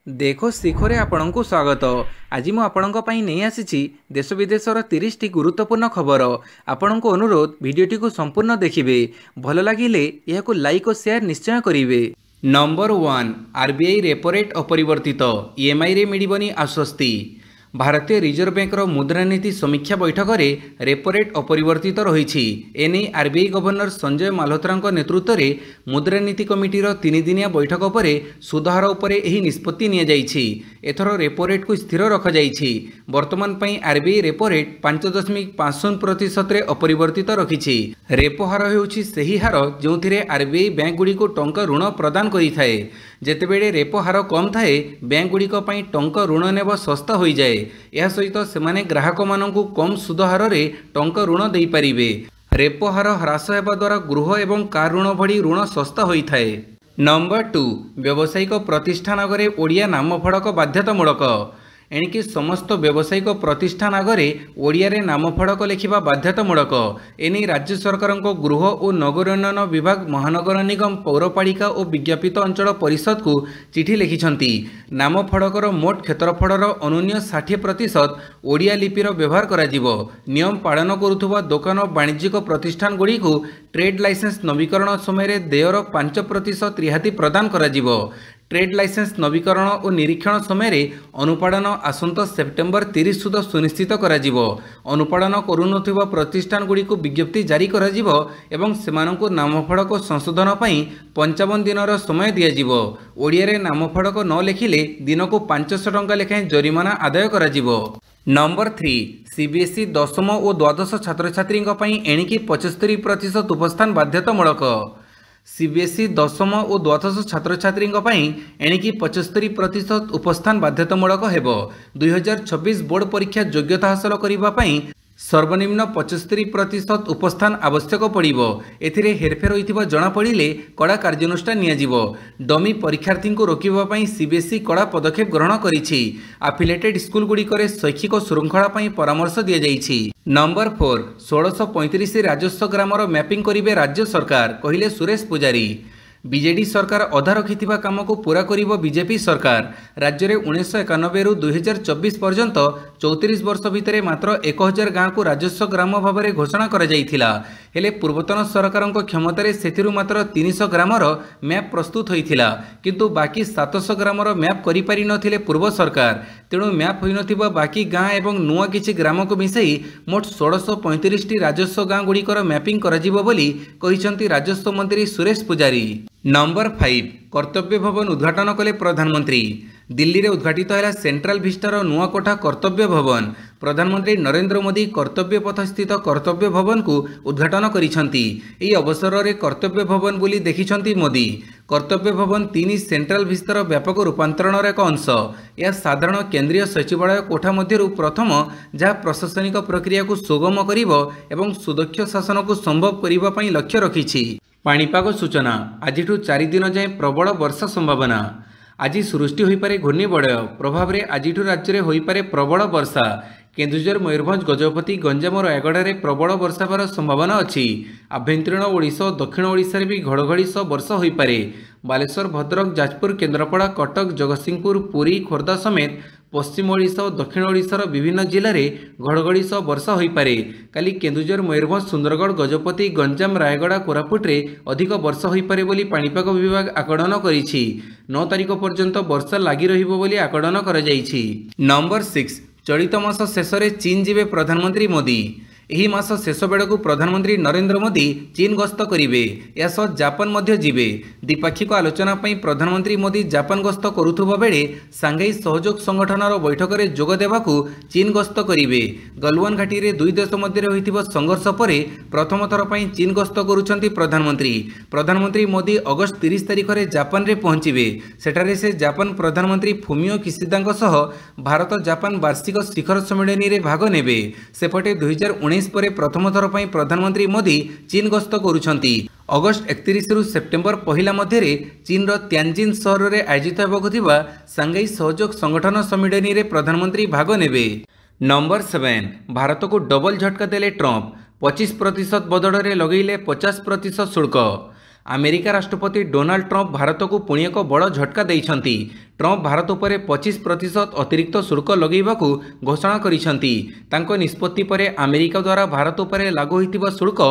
देखो शिखरे आपणको स्वागत। आज मु आपणको पई नै आसीछि देश विदेशर 30 टी गुरुत्वपूर्ण खबर। आपणको अनुरोध भिडियोटी को संपूर्ण देखिबे। भल लागिले याको लाइक और शेयर निश्चय करिवे। नंबर 1 आरबीआई रेपो रेट अपरिवर्तित ईएमआई रे मिडिबनी आश्वस्ति। भारतीय रिजर्व बैंक मुद्रानीति समीक्षा बैठक में रेपो रेट अपरिवर्तित रही। एने आरबीआई गवर्नर संजय माल्होत्रा नेतृत्व में मुद्रानीति कमिटीर 3 दिनिया बैठक पर सुधहार उपरे एही निष्पत्ति निया जाइछि। एथर रेपो रेट को स्थिर रखा जाइछि। वर्तमान पई आरबीआई रेपो रेट 5.50% रे अपरिवर्तित रखिछि। रेपो हार हेउछि सेही हार जोंथिरे आरबीआई बैंक गुडी को टंका ऋण प्रदान करिथाए। जेतेबेले रेपो हार कम थाए बैंक गुडीक पई टंका ऋण नेब सस्ता होई जाए। यह सहित सेमाने ग्राहक माननकु कम सुध हार रे टंका ऋण देई परिबे। रेपो हार ह्रास हेबा द्वारा गृह एवं कार ऋण भड़ी ऋण सस्ता होई थाए। नंबर 2 व्यावसायिक प्रतिष्ठान आगरे ओडिया नाम फड़क बाध्यतामूलक। एणिकी समस्त व्यावसायिक प्रतिष्ठान आगरे ओडिया रे नाम फड़क लेखिबा बाध्यतामूलक। एनी राज्य सरकार गृह और नगरोन्नयन विभाग महानगर निगम पौरपालिका और विज्ञापित अंचल परिषद को चिठी लिखिछंती। नाम फड़कर मोट क्षेत्रफलर अनुन्य 60% ओडिया लिपिर व्यवहार करा जिवो। नियम पालन करुथुबा दोकान वाणिज्यिक प्रतिष्ठान गुडी को ट्रेड लाइसेंस नवीकरण समय देयर 5% रिहाती प्रदान करा जिवो। ट्रेड लाइसेंस नवीकरण और निरीक्षण समय अनुपालन आसंता सेप्टेम्बर 30 सुधा सुनिश्चित करा जिवो। अनुपालन करुनथिबा प्रतिष्ठान गुडी को विज्ञप्ति जारी करा जिवो एवं सेमानंकु नामफड़क संशोधन पई 55 दिनर समय दिया जिवो। ओडिया रे नामफड़क न लेखिले दिन को 500 टंका लेखाएं जरिमाना आदाय करा जिवो। नंबर 3 सीबीएसई दशम और द्वादश छात्र छात्री एणिकी 75% उपस्थान बाध्यतामूलक। सीबीएसई दशम और द्वादश छात्र छात्री एणिकी 75% उपस्थान बाध्यतामूलक हेबो। 2026 बोर्ड परीक्षा योग्यता हासिल करने सर्वनिम्न 75% उपस्थान आवश्यक पड़िबो। एथिरे हेरफेर होइथिबा जणा पड़िले कड़ा कार्यानुष्ठान नियाजिबो। डमी परीक्षार्थी को रोकिबा पई सीबीएसई कड़ा पदक्षेप ग्रहण करिछि। एफिलिएटेड स्कूल गुड़िकर शैक्षिक श्रृंखला पई परामर्श दिया जाइछि। नंबर 4 1635 राजस्व ग्रामर मैपिंग करिवे राज्य सरकार कहिले सुरेश पुजारी। बीजेडी सरकार अधा रखिथिबा काम को पूरा करिवो बीजेपी सरकार। राज्य में 1991 रु 2024 पर्यंत 34 वर्ष भितर मात्र 1000 गाँव को राजस्व ग्राम भाव में घोषणा करा जाइथिला। हेले पूर्वतन सरकार क्षमतार से मात्र 300 ग्रामर मैप प्रस्तुत होइथिला। किंतु बाकी 700 ग्रामर मैप करि पारि नथिले पूर्व सरकार। तेणु मैप होई नथिबा बाकी गाँ एवं नुआ किछि ग्राम को मिसई मोट 1635 टी राजस्व गाँ गुड़िकर मैपिंग करा जिवो बोली कहिसंती राजस्व मंत्री सुरेश पुजारी। नंबर 5 कर्तव्य भवन उद्घाटन कले प्रधानमंत्री। दिल्ली रे उद्घाटित है सेंट्रल विस्टार नुआ कोठा कर्तव्य भवन। प्रधानमंत्री नरेंद्र मोदी कर्तव्य पथ स्थित कर्तव्य भवन को उद्घाटन करिसंती। एही अवसर रे कर्तव्य भवन बोली देखिसंती मोदी। कर्तव्य भवन 3 सेंट्रल विस्तार व्यापक रूपांतरण एक अंश। यह साधारण केंद्रीय सचिवालय कोठा मध्यरु प्रथम जहाँ प्रशासनिक प्रक्रिया को सुगम करिवो एवं सुदक्ष शासन को संभव करिबा पई लक्ष्य रखिछि। पाणीपाग सूचना आज 4 दिन जाए प्रबल वर्षा संभावना। आज सृष्टि हो पारे घूर्णिबलय प्रभाव में आज राज्य में हो पारे प्रबल वर्षा। केन्दुझर मयूरभंज गजपति गंजाम और रायगड़ा में प्रबल वर्षा होवार संभावना अच्छी। आभ्यंतरीण ओडिशा और दक्षिण ओडिशा भी घड़घड़ी सह वर्षा हो पारे। बालेश्वर भद्रक जाजपुर केन्द्रापड़ा कटक जगतसिंहपुर पुरी खोर्धा समेत पश्चिम ओडिशा और दक्षिण ओडिशार विभिन्न जिले में घड़घड़ी सह वर्षा हो पारे। काली केन्दुझर मयूरभंज सुंदरगढ़ गजपति गंजाम रायगड़ा कोरापुट रे अधिक वर्षा हो पारे बोली पाणीपाग विभाग आकलन करिछि। 9 तारिख पर्यंत वर्षा लगी रहिबो बोली आकलन करा जाइछि। नंबर 6 चलित मास शेष में चीन जीवे प्रधानमंत्री मोदी। एही मास शेष बेड़ू प्रधानमंत्री नरेंद्र मोदी चीन गस्त करिवे। या सह जापान मध्य जीवे। द्विपाक्षिक आलोचना पई प्रधानमंत्री मोदी जापान गस्त करुथुबा बेले सांघाई सहयोग संगठनर बैठक में जोग देबाकू चीन गस्त करिवे। गलवान घाटी रे दुई देश मध्य होइथिबा संघर्ष परे प्रथम थर पई चीन गस्त करुछंती प्रधानमंत्री। प्रधानमंत्री मोदी अगस्त 30 तारिख रे जापान रे पहुंचिवे। सेठारे से जापान प्रधानमंत्री फुमियो किशिदांग सह भारत जापान वार्षिक शिखर सम्मेलन रे भाग नेबे। सेपटे 2019 पर प्रथम थर पई प्रधानमंत्री मोदी चीन गस्त करुछंती। अगस्त 31 रु सेप्टेम्बर 1 मध्य चीन त्यानजिन सहर में आयोजित होगा सांघाई सहयोग संगठन सम्मेलन में प्रधानमंत्री भाग नेबे। नंबर 7 भारत को डबल झटका देले ट्रंप। 25% बदल में लगेले 50% शुल्क। अमेरिका राष्ट्रपति डोनाल्ड ट्रंप भारत को पुणी एक बड़ झटका देइछंती। ट्रम्प भारत उपर 25% अतिरिक्त शुल्क लगेबाकू घोषणा करिसेंती। तांको निष्पत्ति परे अमेरिका द्वारा भारत उपर लागू होइतिबा शुल्क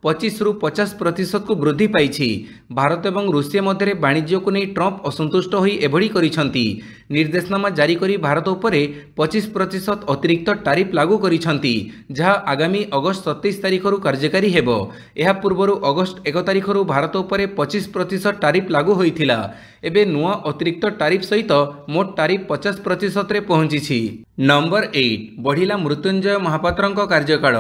25 रु 50% को वृद्धि पाइछि। भारत एवं रूसिया मध्य वाणिज्य को नहीं ट्रम्प असंतुष्ट होई एभଳି करिसेंती। निर्देशनामा जारी करी भारत उपर 25% अतिरिक्त टारिफ लागू करिसेंती, जहाँ आगामी अगस्त 27 तारिख रु कार्यकारी हेबो। एहा पूर्वरु अगस्त 1 तारिख रु भारत उपर 25% टारिफ लागू होइथिला। एबे नुआ अतिरिक्त टारिफ सहित मोट टारिफ 50% रे पहुंची। नंबर 8 बढ़िला मृत्युंजय महापात्रंक कार्यकाल।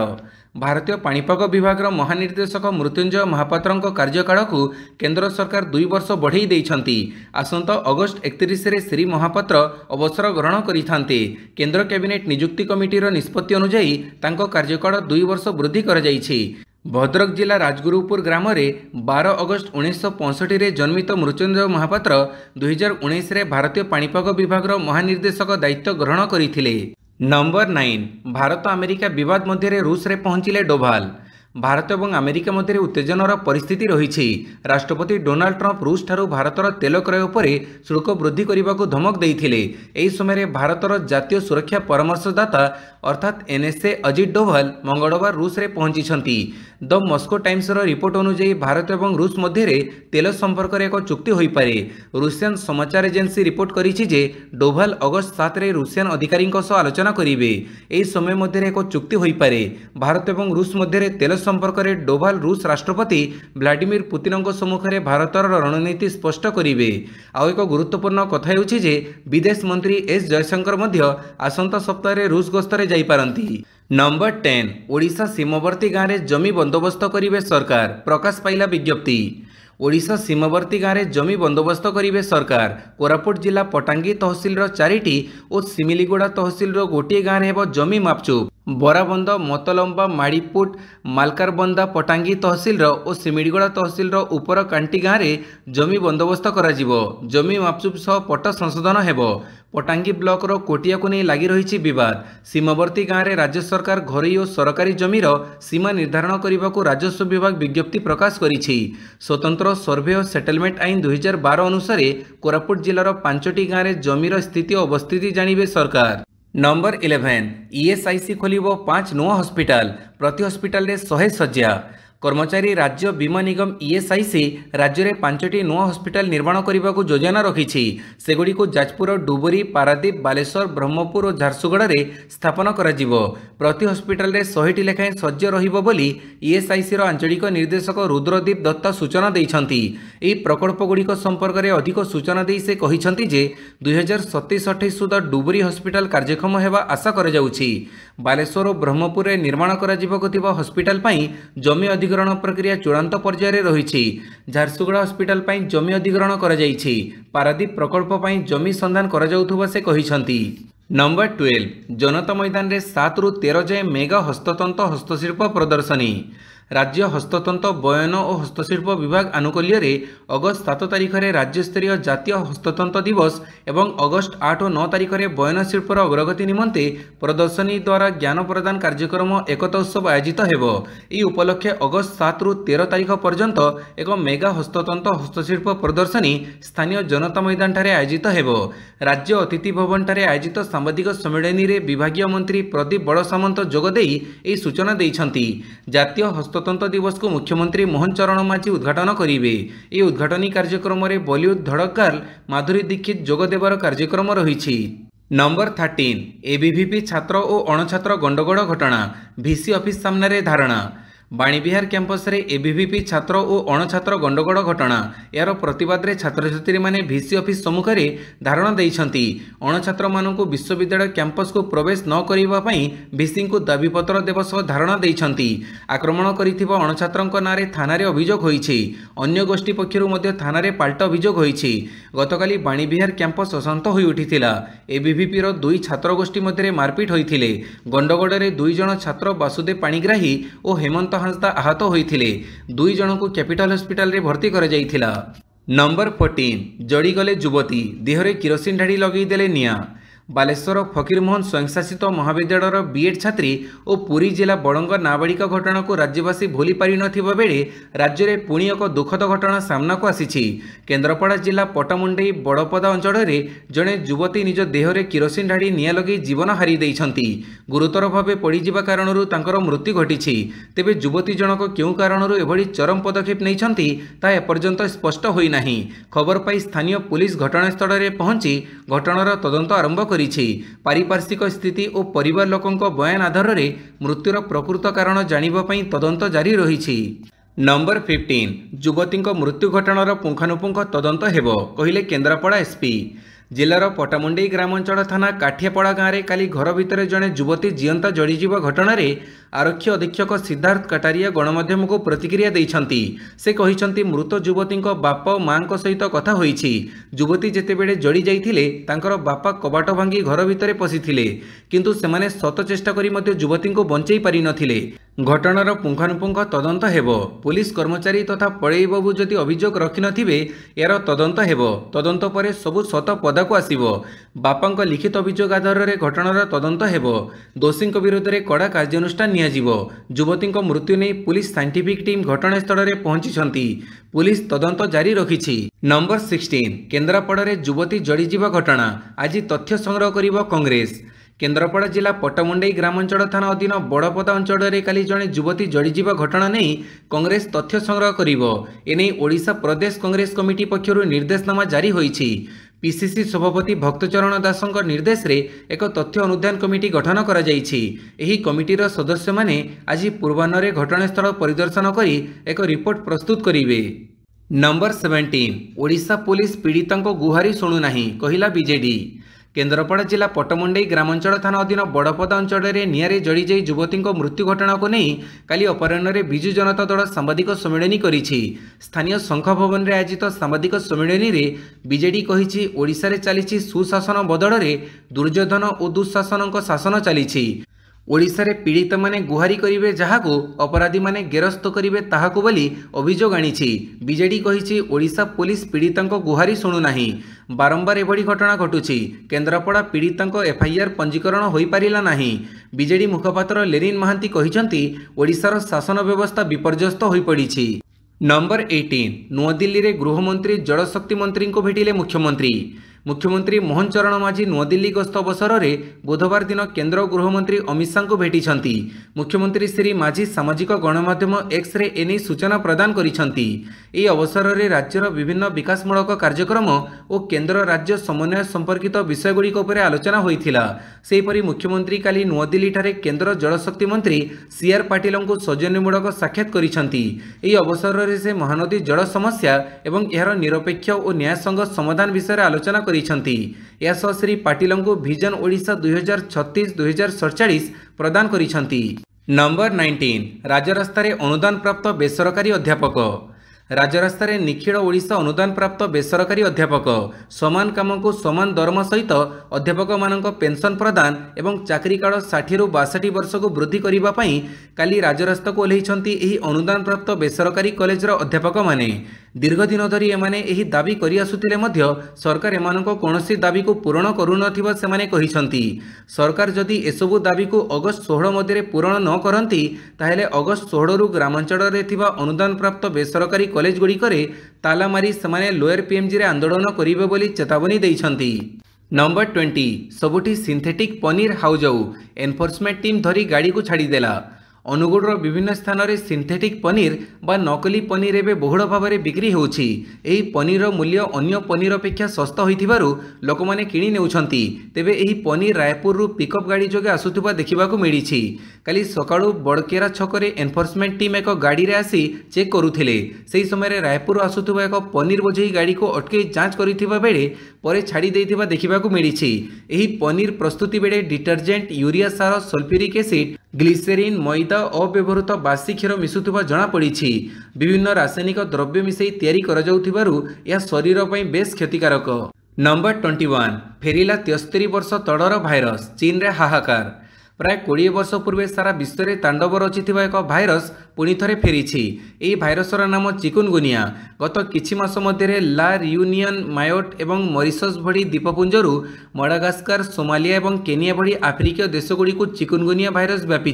भारतीय पाणीपाग विभाग महानिर्देशक मृत्युंजय महापात्रंक कार्यकाल को केंद्र सरकार 2 वर्ष बढ़ाई देइछंती। आसंता अगस्त 31 रे श्री महापात्र अवसर ग्रहण करिथान्ते। केंद्र कैबिनेट नियुक्ति कमिटीर निष्पत्ति अनुसार तांको कार्यकाल 2 वर्ष वृद्धि कर जाइछि। भद्रक जिला राजगुरुपुर ग्राम रे 12 अगस्त 1965 रे जन्मित मृत्युंजय महापात्र 2019 रे भारतीय पाणीपाग विभाग महानिर्देशक दायित्व ग्रहण करिथिले। नंबर 9 भारत अमेरिका विवाद मध्य रूस रे पहुंचिले डोभाल। भारत और अमेरिका मध्य उत्तेजनार परिस्थिति रही। राष्ट्रपति डोनाल्ड ट्रम्प रूस ठारू भारतर तेल क्रय पर शुल्क वृद्धि करने को धमक देते। यही समय भारतर जातीय सुरक्षा परामर्शदाता अर्थात एनएसए अजित डोभाल मंगलवार रूस रे पहुंची। द मस्को टाइम्स रिपोर्ट अनुसार भारत और रूस मध्य तेल संपर्क एक चुक्ति हो पारे। रूसियन समाचार एजेंसी रिपोर्ट करिछि जे डोभाल अगस्त 7 रे रूसियन अधिकारी आलोचना करेंगे। यही समय मध्य एक चुक्ति हो पारे। भारत और रूस मध्य तेल संपर्क में डोभाल रूस राष्ट्रपति व्लादिमीर पुतिन सम्मुखें भारतर रणनीति स्पष्ट करेंगे। आउ एक गुरुत्वपूर्ण कथा हेउछि जे विदेश मंत्री एस जयशंकर मध्य आसंता सप्ताह रूस गस्तरे जाइपारंती। नंबर 10 ओडिशा सीमावर्ती गाँव में जमी बंदोबस्त करेंगे सरकार। प्रकाश पाइला विज्ञप्ति। ओडिशा सीमावर्ती गाँव में जमी बंदोबस्त करेंगे सरकार। कोरापुट जिला पटांगी तहसिल 4टी और सिमिलीगुड़ा तहसिल गोटे गाँव हेब जमी मापचुप। बराबंद मतलंबा माड़ीपुट मालकारबंदा पटांगी तहसिल और सिमिलीगुड़ा तहसिल उपर कांटी गाँव में जमी बंदोबस्त करा जिवो। जमी मापचुप सह पट संशोधन हेबो। पटांगी ब्लॉक रो कोटिया को नहीं लगी रही विवाद। सीमावर्ती गाँव में राज्य सरकार घरोई और सरकारी जमीर सीमा निर्धारण करने को राजस्व विभाग विज्ञप्ति प्रकाश करिछि। स्वतंत्र सर्वे और सेटलमेंट आईन 2012 अनुसार कोरापुट जिलार 5टी गाँव में जमीर स्थिति और अवस्थिति जानिबे सरकार। नंबर 11 ईएसआईसी खोलिबो 5 नुआ हॉस्पिटल। प्रति हॉस्पिटल रे 100 शଯ୍या। कर्मचारी राज्य बीमा निगम ईएसआईसी राज्य में 5टी नुआ हॉस्पिटल निर्माण करने को योजना रखी। सेगुड़ी को जाजपुर, डुबुरी, पारादीप, बालेश्वर, ब्रह्मपुर और झारसुगुड़ा रे स्थापन करा जिवो। प्रति हॉस्पिटल रे 100टी लेखाएं शଯ୍या रहिबो बोली ईएसआईसी आंचलिक निर्देशक रुद्रदीप दत्ता सूचना देइछंती। एही प्रकल्पगुड़िक संपर्क में अधिक सूचना दे से कहिछंती जे 2027-28 सुधा डुबुरी हॉस्पिटल कार्यक्षम हेबा आशा करा जाउछि। बालेश्वर और ब्रह्मपुर रे निर्माण करा जिवको थिबा हॉस्पिटल पई जमी अधिग्रहण प्रक्रिया चूड़ांत पर्यायर रही। झारसुगुड़ा हॉस्पिटल पई जमी अधिग्रहण करा जाइछि। पारादीप प्रकल्प पई जमी संधान करा जाउथुबा से कहिछंती। नंबर 12 जनता मैदान रे 7 रु 13 जाए मेगा हस्ततंत हस्तशिल्प प्रदर्शनी। राज्य हस्ततंत बयन और हस्तशिल्प विभाग आनुकूल्य अगस्त 7 तारिख में राज्यस्तरीय जातीय हस्ततंत दिवस एवं अगस्त 8 और 9 तारिख में बयन शिल्पर अग्रगति निमंते प्रदर्शनी द्वारा ज्ञान प्रदान कार्यक्रम एकता उत्सव आयोजित हेबो। यह उपलक्षे अगस्त 7 रु 13 तारिख पर्यंत एक मेगा हस्ततंत हस्तशिल्प प्रदर्शनी स्थानीय जनता मैदान ठारे आयोजित हेबो। राज्य अतिथि भवन ठारे आयोजित सांबादिक सम्मेलन में विभागीय मंत्री प्रदीप बड़ सामंत जोगदे यह सूचना देइछंती। जातीय हस्ततंत्र दिवस को मुख्यमंत्री मोहन चरण माझी उद्घाटन करेंगे। ये उद्घाटनी कार्यक्रम में बॉलीवुड धड़क गर्ल माधुरी दीक्षित जोगदेवर कार्यक्रम रही। नंबर 13 एबीवीपी छात्र और अणछात्र गंडगोल घटना। वीसी ऑफिस सामने धारणा। बाणीविहार कैंपस रे एबीवीपी छात्र और अणछात्र गंडगोल घटना। यार प्रतिवाद रे छात्र छात्री माने वीसी ऑफिस सम्मुख में धारणा देइछंती। अणछात्र मानकु विश्वविद्यालय कैंपस को प्रवेश न करिबा पई वीसी को दाबीपत्र देवा सह धारणा देइछंती। आक्रमण करिथिबा अणछात्रंक नारे थाना रे अभियोग होईछि। अन्य गोष्ठी पक्षरु मध्ये थाना रे पाल्टा अभियोग होईछि। गतकाली बाणीविहार कैंपस अशांत होई उठिथिला। एबीवीपी रो 2 छात्र गोष्ठी मध्ये मारपीट होईथिले। गंडगोल रे 2 जण छात्र वासुदेव पाणीग्राही और हेमंत हांसदा आहत होइथिले। 2 जण को कैपिटल हॉस्पिटल रे भर्ती करा जाइथिला। नंबर 14 जड़ीगले युवती देहरे किरोसिन ढाड़ी लगेदेले निया। बालेश्वर फकीरमोहन स्वयंशासित महाविद्यालय बीएड छात्री और पुरी जिला बड़ंग नाबालिका घटना को राज्यवासी भूली पारि नथिबा बेले राज्य में पुणी एक दुखद घटना सामना को आसी। केन्द्रापड़ा जिला पटामुंडई बड़पदा अंचल में जड़े युवती निज देहरे किरोसिन ढाड़ी निआं लगे जीवन हारी देइछंती। गुरुतर भाव पड़जा कारण तांकर मृत्यु घटी। तेबे युवती जनक क्यों कारण एभली चरम पदक्षेप नहीं ताहा एपर्यंत स्पष्ट होई नाही। खबर पाई स्थानीय पुलिस घटनास्थल में पहुंची घटनार तदंत आरंभ करिछि। पारिपार्श्विक स्थिति और परिवार लोकंक बयान आधार में मृत्युर प्रकृत कारण जानिबा पई तदंत जारी रहिछि। नंबर 15 युवती मृत्यु घटनार पुंखानुपुंख तदंत हेबो कहिले केन्द्रापड़ा एसपी। जिलार पटामुंडई ग्रामांचल थाना काठियापड़ा गाँव में काली घर भितर जड़े युवती जीवंता जड़ीजीव घटना आरक्षी अधीक्षक सिद्धार्थ कटारिया गणमाध्यम को प्रतिक्रिया देइछंती। से कहिछंती मृत युवती बापा और मां सहित कथा होईछि। युवती जेतेबेले जड़ी जाइथिले तांकर बापा कबाट भांगी घर भितर पशिथिले किंतु सेमाने शत चेष्टा करी मध्य युवती को बंचई पारि नथिले। घटनार पुंखानुपुंख तदंत हेबो। पुलिस कर्मचारी तथा पड़ई बाबू जदि अभियोग रखि नथिबे यार तदंत हेबो। तदंत परे सबु सत पदाकु आसिबो। बापांक लिखित अभियोग आधार में घटनार तदंत हेबो। दोषींक विरोध में कड़ा कार्यानुष्ठान नियाजिबो। युवतींक मृत्यु नहीं पुलिस साइंटिफिक टीम घटनास्थल में पहुंची। पुलिस तदंत जारी रखिछि। नंबर 16 केन्द्रापड़ा युवती जड़ीजीवा घटना आज तथ्य संग्रह करिबो कांग्रेस। केन्द्रापड़ा जिला पटामुंडई ग्रामांचल थाना अधीन बड़पदा अंचल में काली जड़े युवती जड़ीजीवा घटना नहीं कांग्रेस तथ्य संग्रह करिबो। एने ओडिशा प्रदेश कांग्रेस कमिटी पक्षरु निर्देशनामा जारी होईछि। पीसीसी सभापति भक्तचरण दासଙ୍କ निर्देश रे एक तथ्य अनुध्यान कमिटी गठन करा जाइछि। एही कमिटीर सदस्य माने आज पूर्वाह्न घटनास्थल परिदर्शन करी एक रिपोर्ट प्रस्तुत करिवे। नंबर 17 ओडिशा पुलिस पीड़ितांको गुहारी शुणु नाही कहिला बीजेडी। केन्द्रापड़ा जिला पटामुंडई ग्रामांचल थाना अधीन बड़पदा अंचल में निआरे जड़ी जाई युवती मृत्यु घटना को नहीं काली अपराह्न बिजु जनता दल सांबादिक सम्मेलन करिछि। स्थानीय शंख भवन में आयोजित सांबादिक सम्मेलन में बीजेडी कहिछि ओडिशा रे चलिछि सुशासन बदल में दुर्योधन और दुशासन शासन चलिछि। ओडिशा रे पीड़ित माने गुहारी करिवे जहाको अपराधी माने गेरस्त करिवे ताहाको बोली अभियोग आनिछि। बीजेडी कहिछि ओडिशा पुलिस पीड़ितांको गुहारी शुणु नाही। बारंबार एभली घटना घटुछि। केन्द्रापड़ा पीड़ितांको एफआईआर पंजीकरण होई पारिला नाही। बीजेडी मुखपात्र लेनिन महांती कहिसंती ओडिशार शासन व्यवस्था विपर्यस्त होई पड़िछि। नंबर 18 नुआदिल्ली रे गृहमंत्री जलशक्ति मंत्री को भेटिले मुख्यमंत्री मोहन चरण माझी नुआदिल्ली गस्त अवसर में बुधवार दिन केन्द्र गृहमंत्री अमित शाह को भेटिछंती। मुख्यमंत्री श्री माझी सामाजिक गणमाध्यम एक्स रे एने सूचना प्रदान करिछंती। एही अवसर में राज्यर विभिन्न विकासमूलक कार्यक्रम और केन्द्र राज्य समन्वय संपर्कित विषयगुड़िक उपर आलोचना होइथिला। सेहीपरि मुख्यमंत्री काली नुआदिल्ली ठारे केन्द्र जलशक्ति मंत्री सीआर पाटिल को सौजन्यमूलक साक्षात करिछंती। एही अवसर में से महानदी जल समस्या एवं यार निरपेक्ष और न्यायसंगत समाधान विषय आलोचना श्री पाटिल को विजन ओडिशा 2036-2047 प्रदान करिछंती। नंबर 19 राजरास्ता अनुदान प्राप्त बेसरकारी अध्यापक। राजरास्ता निखिल ओडिशा अनुदान प्राप्त बेसरकारी अध्यापक समान काम को समान दरमा सहित अध्यापक मानक पेंशन प्रदान एवं चाकरी काल 60 ରୁ 62 वर्ष को वृद्धि करने पाई काली राजरास्ता को ओह्लैछंती एही अनुदान प्राप्त बेसरकारी कॉलेजर अध्यापक माने। दीर्घ दिन धरी एमाने एही दाबी करि आसुथिले मध्य सरकार एमानक कोनोसी दाबी को पूरण करुनथिबा सेमाने कहिसंती। सरकार जदि एसबु दाबी को अगस्त 16 मध्य पूरण न करंती ताहेले अगस्त 16 रु ग्रामांचल रे थिबा अनुदान प्राप्त बेसरकारी कॉलेज गुड़िकरे ताला मारी सेमाने लोअर पीएमजी रे आंदोलन करिवे बोली चेतावनी देइछंती। नंबर 20 सबुठी सिंथेटिक पनीर हाउजाऊ एनफोर्समेंट टीम धरी गाड़ी को छाड़ीदेला। अनुगुड़ विभिन्न स्थान में सिंथेटिक पनीर बा नकली पनीर एवं बहुल भाव में बिक्री होउछि। एही पनीर मूल्य अन्य पनीर अपेक्षा सस्ता होइथिबारु लोकमाने किणी नेउछंती। तेबे एही पनीर रायपुर रु पिकअप गाड़ी जोगे आसुथिबा देखिबाकू मिलिछि। काली सकाळु बड़केरा छकरे एनफोर्समेंट टीम एक गाड़ी रे आसी चेक करुथिले। सेही समय रायपुर आसुथिबा एक पनीर बोझेई गाड़ी को अटके जांच करिथिबा बेले परे छाड़ी देइथिबा देखिबाकू मिलिछि। एही पनीर प्रस्तुति बेले डिटर्जेंट यूरिया सार सल्फ्यूरिक एसिड ग्लिसेरीन मैदा अव्यवहृत बासी क्षीर मिसुथिबा जଣା पड़िछि। विभिन्न रासायनिक द्रव्य मिसई तैयारी करा जाउथिबारु यह शरीर पई बेस क्षतिकारक। नंबर 21 फेरिला 73 वर्ष तळर भाइरस चीन रे हाहाकार। प्राय 20 वर्ष पूर्वे सारा विश्व में तांडव रचिथिबा एक भाइरस पुणी थरे फेरिछि। एही भाइरसर नाम चिकुनगुनिया। गत किछि मास मध्यरे ला रियूनियन, मायोट एवं मॉरिशस भली द्वीपपुंजरू मडागास्कार, सोमालिया एवं केनिया भली आफ्रिकीय देशगुड़िक चिकुनगुनिया भाइरस व्यापी।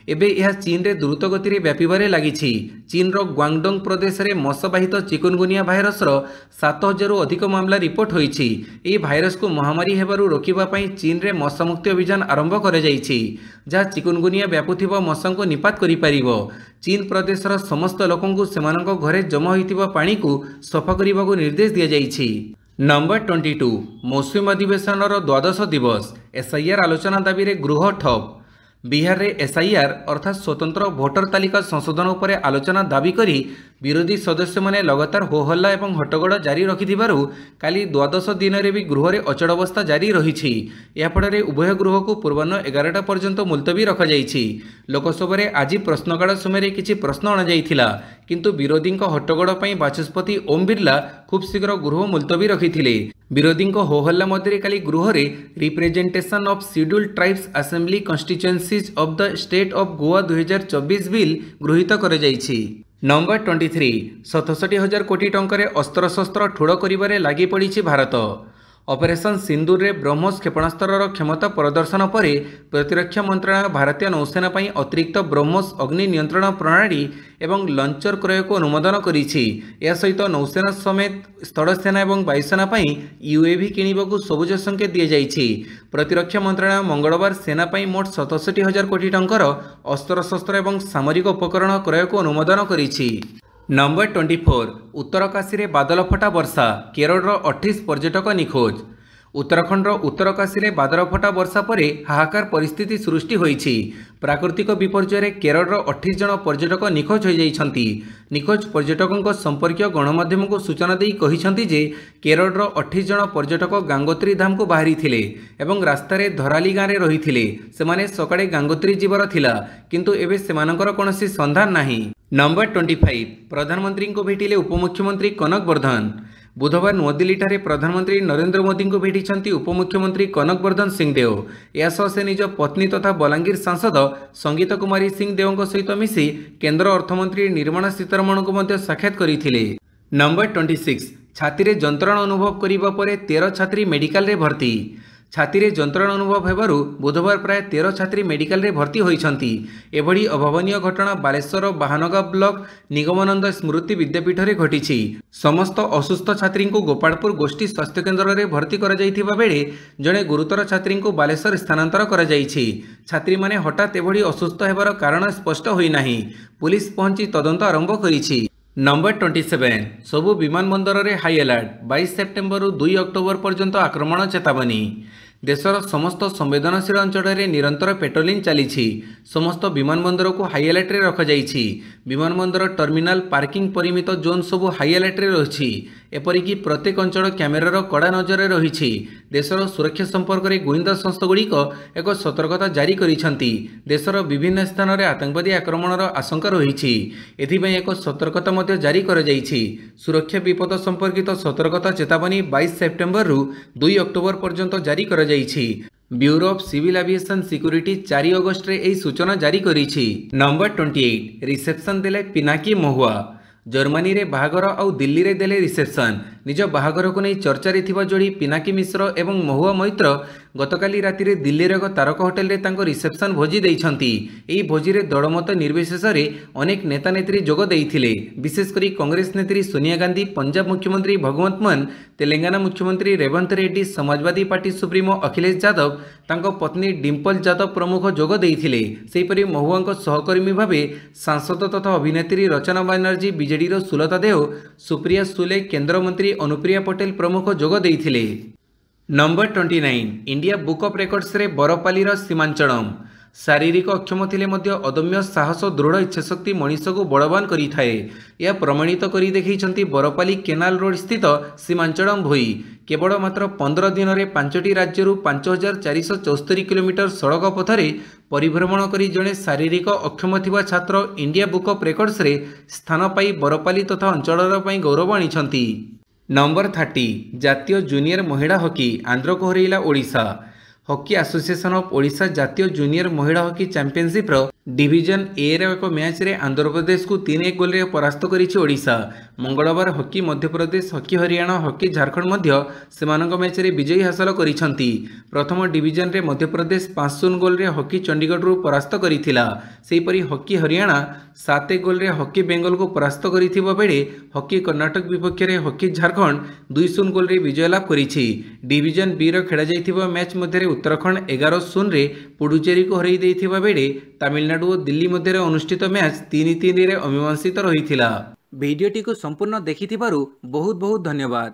एबे यह चीन रे द्रुत गति रे व्यापिबारे लागिछि। चीन रो ग्वांगडोंग प्रदेश रे मशबाहित चिकुनगुनिया भाइरस रो 7000 रु अधिक मामला रिपोर्ट होईछि। एही भाइरस को महामारी हेबारु रोकिबा पई चीन रे मशा मुक्ति अभियान आरंभ करे जाईछि, जहा चिकुनगुनिया व्यापुथिबा मशां को निपात करि पारिबो। चीन प्रदेशर समस्त लोकंकु सेमानक घरे जमा होइतिबा पानी को सफा करिबाकू निर्देश दिया जाईछि। नंबर 22 मौसुमी अधिवेशनर द्वादश दिवस। एसआईआर आलोचना दाबी रे गृह ठप। बिहार रे एसआईआर अर्थात स्वतंत्र भोटर तालिका संशोधन उपरे आलोचना दाबी करी विरोधी सदस्य माने लगातार होहल्ला एवं हट्टगोड़ जारी रखिथिबारु काली द्वादश दिन रे भी गृह रे अचड़ अवस्था जारी रहिछि। या फଳରେ उभय गृह को पूर्वाह्न 11टा पर्यंत मुलतवी रखा जाइछि। लोकसभा रे आज प्रश्नकाल समय किछि प्रश्न अणा जाइथिला, किंतु विरोधी हट्टगोड़ पई बाचस्पति ओम बिरला खूब शीघ्र गृह मुलतवी रखिथिले। विरोधी होहल्ला मध्य काली गृह रे representation of scheduled tribes assembly constituencies of the state of Goa 2024 bill गृहीत कर जाइछि। नंबर 23 67,000 कोटी टंकारे अस्त्रशस्त्र ठूड़ करिबारे लागि पड़िछि भारत। ऑपरेशन सिंदूर रे ब्रह्मोस क्षेपणास्त्रर क्षमता प्रदर्शन पर प्रतिरक्षा मंत्रालय भारतीय नौसेना पई अतिरिक्त ब्रह्मोस अग्नि नियंत्रण प्रणाली एवं लंचर क्रय को अनुमोदन करिछि। या सहित नौसेना समेत स्थलसेना एवं वायुसेना पई यूएवी किनिबाकू सबुज संकेत दिया जाइछि। प्रतिरक्षा मंत्रालय मंगलवार सेना पई मोट 67,000 कोटी टंकार अस्त्रशस्त्र एवं सामरिक उपकरण क्रय को अनुमोदन करिछि। नंबर 24 उत्तरकाशी रे बादल फटा वर्षा। केरल 28 पर्यटक निखोज। उत्तराखंड उत्तरकाशी रे बादल फटा वर्षा पर हाहाकार परिस्थिति सृष्टि होईछि। प्राकृतिक विपर्यय रे केरल 28 जन पर्यटक निखोज हो जाइछंती। निखोज पर्यटकों संपर्क गणमाध्यम को सूचना देई कहिछंती जे केरल 28 जन पर्यटक गंगोत्री धाम को बाहरी थिले एवं रास्ता रे धराली गाँव रे रहिथिले। सेमाने सकाळे गंगोत्री जीवर थिला, किंतु एबे सेमानकर कोनोसी संधान नाही। नंबर 25 प्रधानमंत्री को भेटिले उपमुख्यमंत्री कनक वर्धन। बुधवार नुआदिल्ली ठारे प्रधानमंत्री नरेंद्र मोदी को भेटिछंती उपमुख्यमंत्री कनक वर्धन सिंहदेव। यासह से निज पत्नी तथा बलांगीर सांसद संगीता कुमारी सिंहदेव सहित मिसी केंद्र अर्थमंत्री निर्मला सीतारमण को मध्य साक्षात करथिले। नंबर 26 छाती रे जंत्रणा अनुभव करिबा परे 13 छात्री मेडिकल रे भर्ती। छाती रे जंत्रणा अनुभव हेबारु बुधवार प्राय 13 छात्री मेडिकल रे भर्ती होइछंती। एभली अभावनीय घटना बालेश्वर बाहानगा ब्लॉक निगमानंद स्मृति विद्यापीठ रे घटिछि। समस्त असुस्थ छात्री को गोपालपुर गोष्ठी स्वास्थ्य केन्द्र रे भर्ती करा जाइथिबा बेले जणे गुरुतर छात्री को बालेश्वर स्थानांतर करा जाइछि। छात्री माने हठात एभली असुस्थ हेबार कारण स्पष्ट होई नाही। पुलिस पहुंची तदंत आरंभ करिछि। नंबर 27 सबु विमान बंदर रे हाई अलर्ट। 22 सेप्टेम्बर 2 अक्टोबर पर्यंत आक्रमण चेतावनी। देशर समस्त संवेदनशील अंचल में निरंतर पेट्रोलिंग चली। समस्त विमान बंदर को हाई अलर्ट रे रखा जाइछि। विमान बंदर टर्मिनाल पार्किंग परिमित जोन सबु हाई अलर्ट रे रहिछि। एपरिकी प्रत्येक अंचल कैमेरार कड़ा नजर रही। देशर सुरक्षा संपर्क में गुइंदा संस्थागुड़िक एक सतर्कता जारी करिसेंती। देशर विभिन्न स्थान में आतंकवादी आक्रमणर आशंका रही। एथिपाई एक सतर्कता मध्य जारी कर जाइछि। सुरक्षा विपद संपर्कित सतर्कता चेतावनी 22 सेप्टेम्बर 2 अक्टोबर पर्यंत जारी कर जाइछि। Bureau of civil aviation security 4 अगस्त रे एही सूचना जारी करिछि। नंबर 28 रिसेप्शन देले पिनाकी महुआ। जर्मनी रे बाहागर और दिल्ली रे देले रिसेप्शन। निज बाहागर को नहीं चर्चा रे थिबा जोड़ी पिनाकी मिश्र एवं महुआ मैत्र गतकाली राति रे दिल्ली रे तारक होटेल रे तांको रिसेप्शन भोजी दैछंती। एही भोजी रे दलमत निर्विशेष रे अनेक नेता नेत्री जोग दैथिले। विशेष करी कांग्रेस नेत्री सोनिया गांधी, पंजाब मुख्यमंत्री भगवंत मान, तेलंगाना मुख्यमंत्री रेवंत रेड्डी, समाजवादी पार्टी सुप्रीमो अखिलेश यादव, तांको पत्नी डिम्पल यादव प्रमुख जोग दैथिले। सेहिपरि महुआंको सहकर्मी भावे सांसद तथा अभिनेत्री रचना बनर्जी, बीजेडी सुलता देव, सुप्रिया सुले, केंद्रमंत्री अनुप्रिया पटेल प्रमुख जोग दैथिले। Number 29 India book of records रे बरपाली सीमांचलम। शारीरिक अक्षम थिले मध्य अदम्य साहस दृढ़ इच्छाशक्ति मनीष को बड़वान करिथाए। यह प्रमाणित करी देखैछंती बरपाली केनाल रोड स्थित सीमांचलम भोई। केवल मात्र 15 दिन में 5टी राज्य 5474 किलोमीटर सड़क पथरे परिभ्रमण करी जड़े शारीरिक अक्षम थिबा छात्र इंडिया बुक ऑफ रेकर्ड्स रे स्थान पाई बरपाली तथा अंचल गौरव आनिछंती। नंबर 30 जातीय जूनियर महिला हॉकी आंध्र को हरैला Odisha. Hockey association of Odisha जातीय जूनियर महिला हॉकी चैंपियनशिप डिविजन ए रे एक मैच रे आंध्र प्रदेश को 3-1 गोल रे परास्त करिछि ओडिशा। मंगलवार hockey Madhya Pradesh, hockey Haryana, hockey Jharkhand Madhya सेमानक match रे विजयी हासिल करिसंती। प्रथम डिविजन रे मध्य प्रदेश 5-0 गोल रे हॉकी चंडीगढ़ रु परास्त करिथिला। सेहीपरि हॉकी हरियाणा 7-1 गोल रे हॉकी बेंगल को परास्त करिथिबा बेले हॉकी कर्नाटक विपक्ष रे हॉकी झारखंड 2-0 गोल रे विजय लाभ करिछि। डिविजन बी रो खेला जाइथिबा मैच मध्ये उत्तराखंड 11-0 रे पुडुचेरी को हरई देइथिबा बेले तमिलनाडु और दिल्ली मध्य अनुष्ठित मैच 3-3 रे अमीमांसित रही। भिडियोटी को संपूर्ण देखिथिबारु बहुत बहुत धन्यवाद।